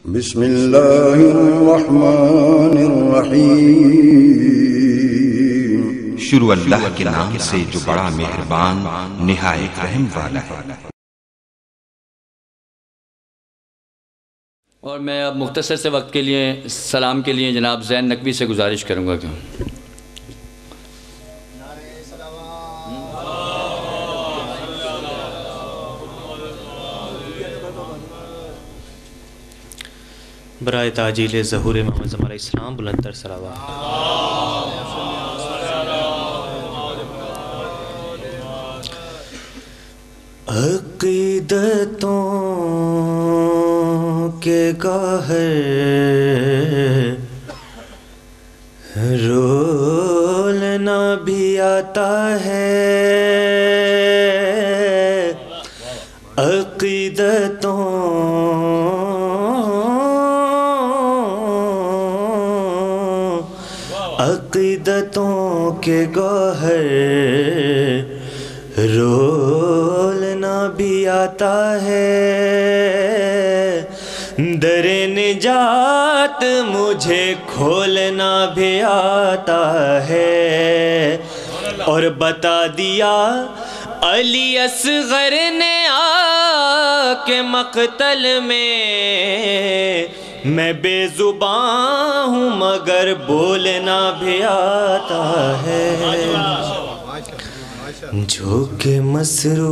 بسم اللہ الرحمن الرحیم۔ شروع اللہ کے نام سے جو بڑا مہربان نہایت رحم والا ہے۔ اور میں اب مختصر سے وقت کے لیے سلام کے لیے جناب زین نقوی سے گزارش کروں گا کہ برائے تعجیل ظہور محمد علیہ السلام بلند تر صلوات۔ عقیدتوں کے گوہر رولنا بھی آتا ہے، عقیدتوں کے گوہر رولنا بھی آتا ہے، در نجات مجھے کھولنا بھی آتا ہے، اور بتا دیا علی اصغر نے آ کے مقتل میں بے زباں ہوں مگر بولنا بھی آتا ہے، جو کہ مصروف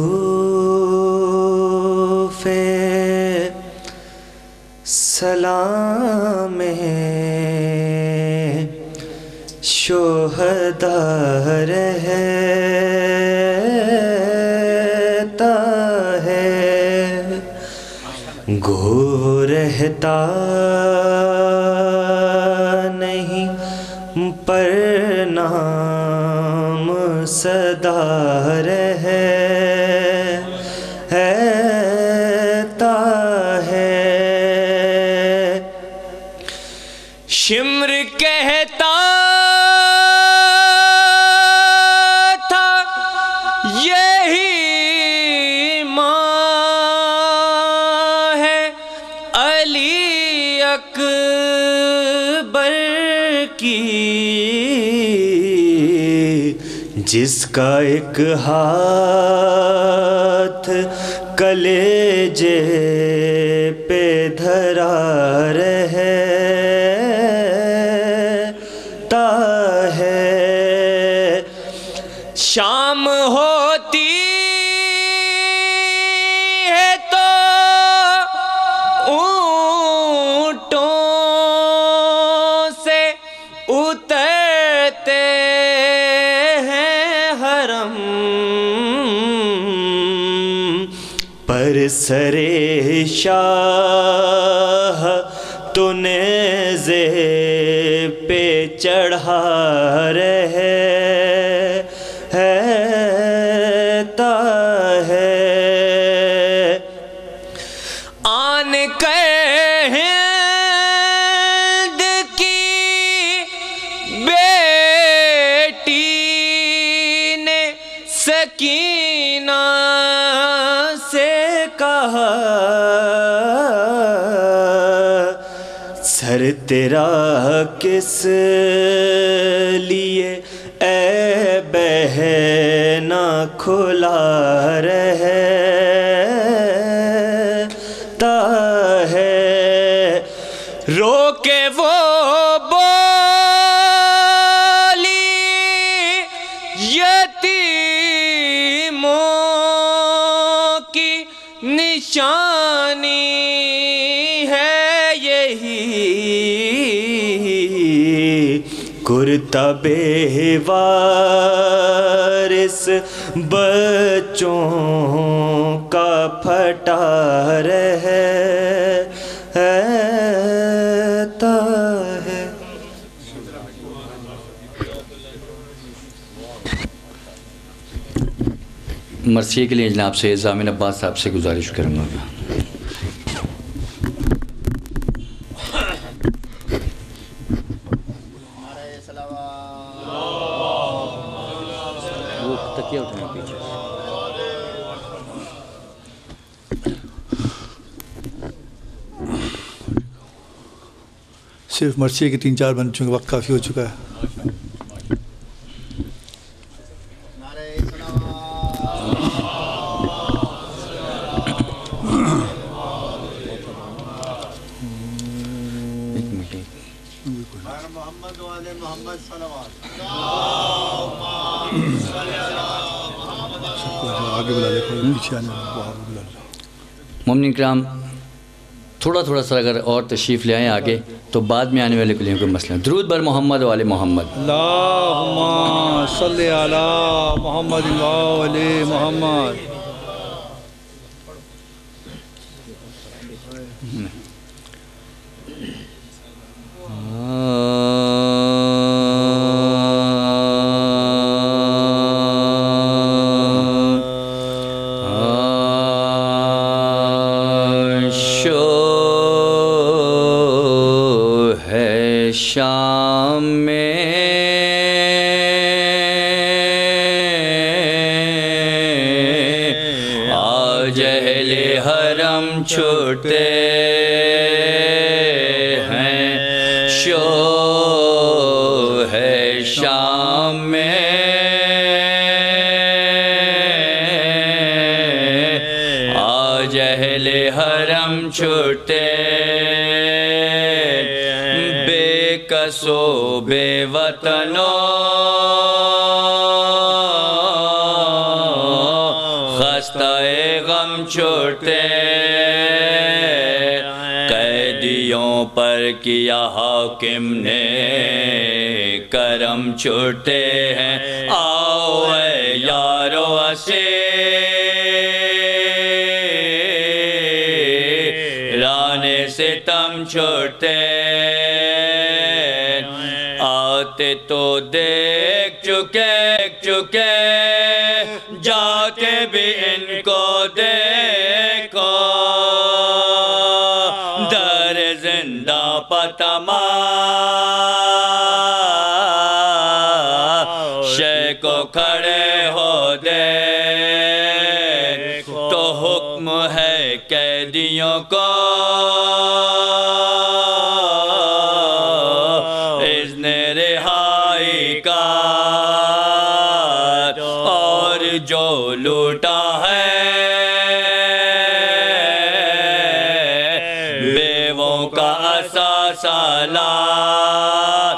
سلام شہداء رہتا ہے، گو رہتا نہیں پر نام صدا رہتا ہے، شمر کہتا تھا یہی ماں ہے علی اکبر کی، جس کا ایک ہاتھ کلیجے پہ دھرا رہتا ہے، شام ہوتی ہے تو اونٹوں سے اترتے ہیں حرم پر، سرے شاہ تو نیزے پہ چڑھا رہتا ہے، آن کر ہند کی بیٹی نے سکینہ سے کہا، سر تیرا کس لیے اے بہنا کھلا رہتا ہے، رو کے وہ بولی یتیموں کی نشانی ہے یہی، کرتا بے وارث بچوں کا پھٹا رہتا ہے۔ مرثیے کے لیے جناب سے ضامن عباس صاحب سے گزارش کروں گا۔ وہ تکیہ اٹھانا پیچھے۔ صرف مرثیے کے 3-4 بن چکے، وقت کافی ہو چکا ہے. آگے بلا لے، پیچھے آنے بلا لے. مومنین کرام تھوڑا تھوڑا سا اگر اور تشریف لے آئیں آگے تو بعد میں آنے والے کے لیے کوئی مسئلہ. درود بر محمد و آل محمد. اللہم صلی علی محمد و آل محمد. شام میں آج اہل حرم چھوٹے ہیں، شو ہے شام میں آج اہل حرم چھوٹے، کسو بے وطنوں خستہ غم چھوٹے، قیدیوں پر کیا حاکم نے کرم چھوٹے ہیں. آؤ اے یارو اسے رانے ستم چھوٹے، آتے تو دیکھ چکے جاتے بھی ان کو دیکھو، در زندہ پتما شے کو کھڑے ہو دے، تو حکم ہے قیدیوں کو جو لوٹا ہے بیووں کا اثاثہ لات،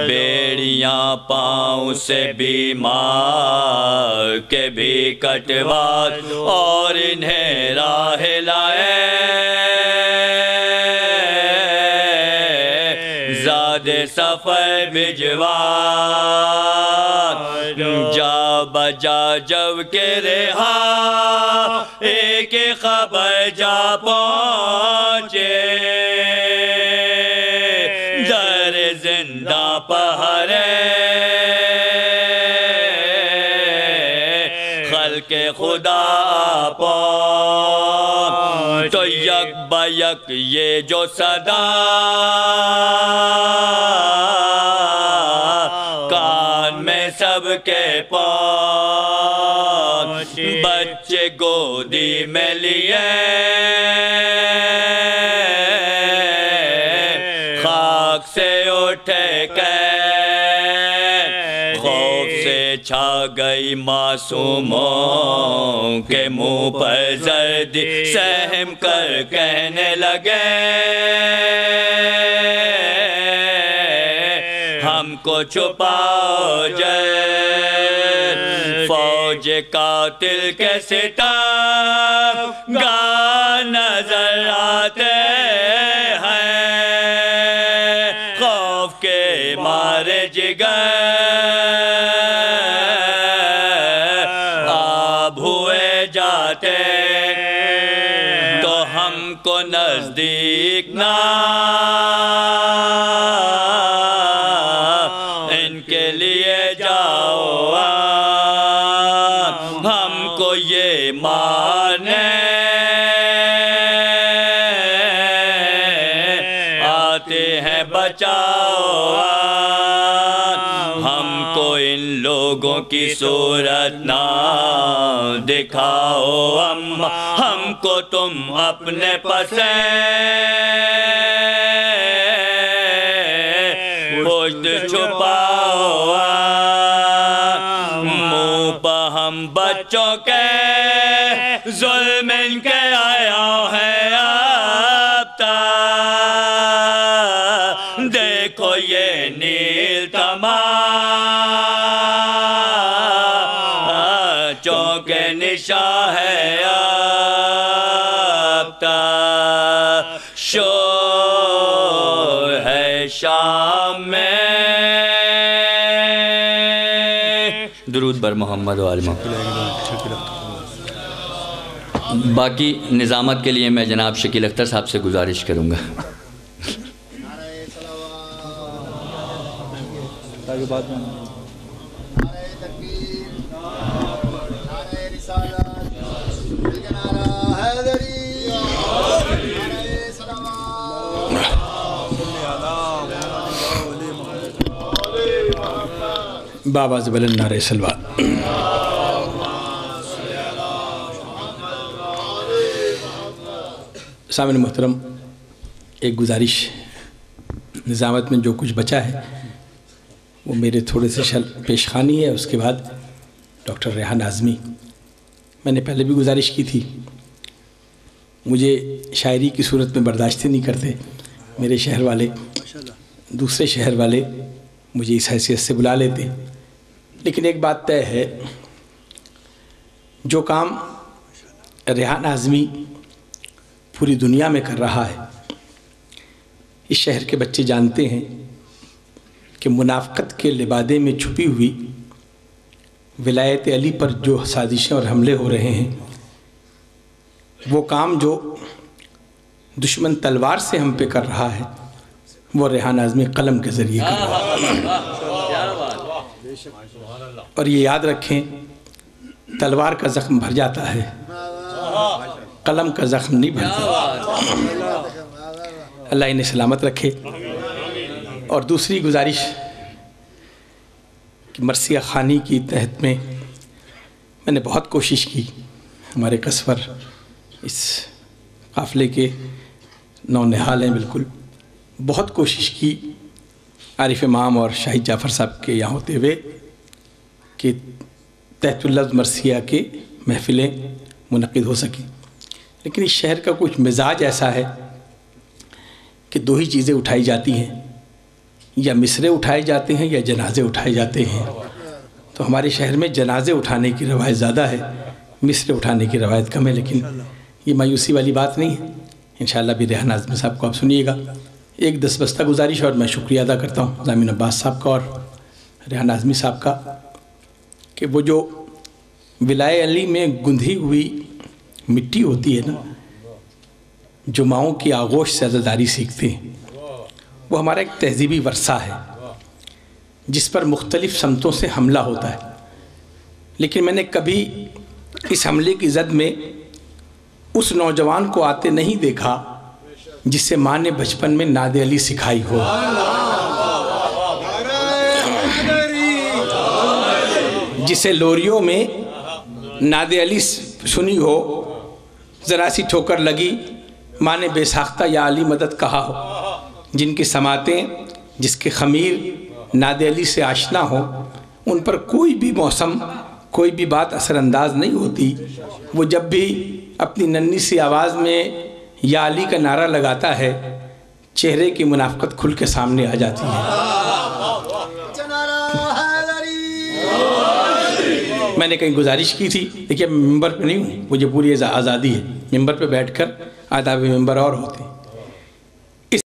بیڑیاں پاؤں سے بیمار کے بھی کٹوات، اور انہیں راہ لائے زاد سفر بھجوات، جا بجا جب کے رہا ایک خبر جا پہنچے، در زندہ پہرے خلق خدا پہنچ، تو یک بیک یہ جو صدا کان میں سب کے پہنچ، بچے گودی میں لیے خاک سے اٹھے قید، خوف سے چھا گئی معصوموں کے منہ پر زردی، سہم کر کہنے لگے ہم کو چھپاؤ جے، فوج قاتل کے ستم گاہ نظر آتے ہیں، خوف کے مارے جگر آب ہوئے جاتے، تو ہم کو نزدیک نہ ان کے لیے جاؤ، ہم کو یہ مارنے آتے ہیں، بچاؤ ہم کو ان لوگوں کی صورت نہ دکھاؤ، ہم کو تم اپنے پسند چونکہ ظلم ان کے آیا ہے اب تک دیکھو یہ نیل تمام چونکہ نشاں ہے اب تک شور ہے شام میں درود بر محمد و آل محمد باقی نظامت کے لیے میں جناب شکیل اختر صاحب سے گزارش کروں گا بابا زبلن نعرہ سلوات سامعین محترم ایک گزارش نظامت میں جو کچھ بچا ہے وہ میرے تھوڑے سے پیش خوانی ہے اس کے بعد ڈاکٹر ریحان اعظمی میں نے پہلے بھی گزارش کی تھی مجھے شاعری کی صورت میں برداشت نہیں کرتے میرے شہر والے دوسرے شہر والے مجھے اس حیثیت سے بلا لیتے لیکن ایک بات طے ہے جو کام ریحان اعظمی پوری دنیا میں کر رہا ہے اس شہر کے بچے جانتے ہیں کہ منافقت کے لبادے میں چھپی ہوئی ولایت علی پر جو سازشیں اور حملے ہو رہے ہیں وہ کام جو دشمن تلوار سے ہم پہ کر رہا ہے وہ ریحان اعظمی قلم کے ذریعے کر رہا ہے اور یہ یاد رکھیں تلوار کا زخم بھر جاتا ہے قلم کا زخم نہیں بھرتا اللہ انہیں سلامت رکھے اور دوسری گزارش کہ مرثیہ خوانی کی تحت میں نے بہت کوشش کی ہمارے قصور اس قافلے کے نونہال ہیں بالکل بہت کوشش کی عارف امام اور شاہد جعفر صاحب کے یہاں ہوتے ہوئے کہ تحت اللفظ مرثیہ کے محفلیں منعقد ہو سکیں لیکن اس شہر کا کچھ مزاج ایسا ہے کہ دو ہی چیزیں اٹھائی جاتی ہیں یا مصرے اٹھائے جاتے ہیں یا جنازے اٹھائے جاتے ہیں تو ہمارے شہر میں جنازے اٹھانے کی روایت زیادہ ہے مصرے اٹھانے کی روایت کم ہے لیکن یہ مایوسی والی بات نہیں ہے انشاءاللہ بھی ریحان اعظمی صاحب کو آپ سنیے گا ایک دستبستہ گزارش اور میں شکریہ ادا کرتا ہوں ضامن عباس صاحب کا اور ریحان اعظمی صاحب کا کہ وہ جو ولایت علی میں گندھی ہوئی مٹی ہوتی ہے نا جو ماؤں کی آغوش سے عزاداری سیکھتے ہیں وہ ہمارا ایک تہذیبی ورثہ ہے جس پر مختلف سمتوں سے حملہ ہوتا ہے لیکن میں نے کبھی اس حملے کی زد میں اس نوجوان کو آتے نہیں دیکھا جس سے ماں نے بچپن میں نعت علی سکھائی ہو جسے لوریوں میں نعت علی سنی ہو ذرا سی ٹھوکر لگی ماں نے بے ساختہ یا علی مدد کہا ہو جن کی سماعتیں جس کے خمیر نعت علی سے آشنا ہو ان پر کوئی بھی موسم کوئی بھی بات اثر انداز نہیں ہوتی وہ جب بھی اپنی ننھی سی آواز میں یا علی کا نعرہ لگاتا ہے چہرے کی منافقت کھل کے سامنے آ جاتی ہے میں نے کہیں گزارش کی تھی دیکھیے میں ممبر پہ نہیں ہوں مجھے پوری آزادی ہے ممبر پہ بیٹھ کر آداب ممبر اور ہوتے ہیں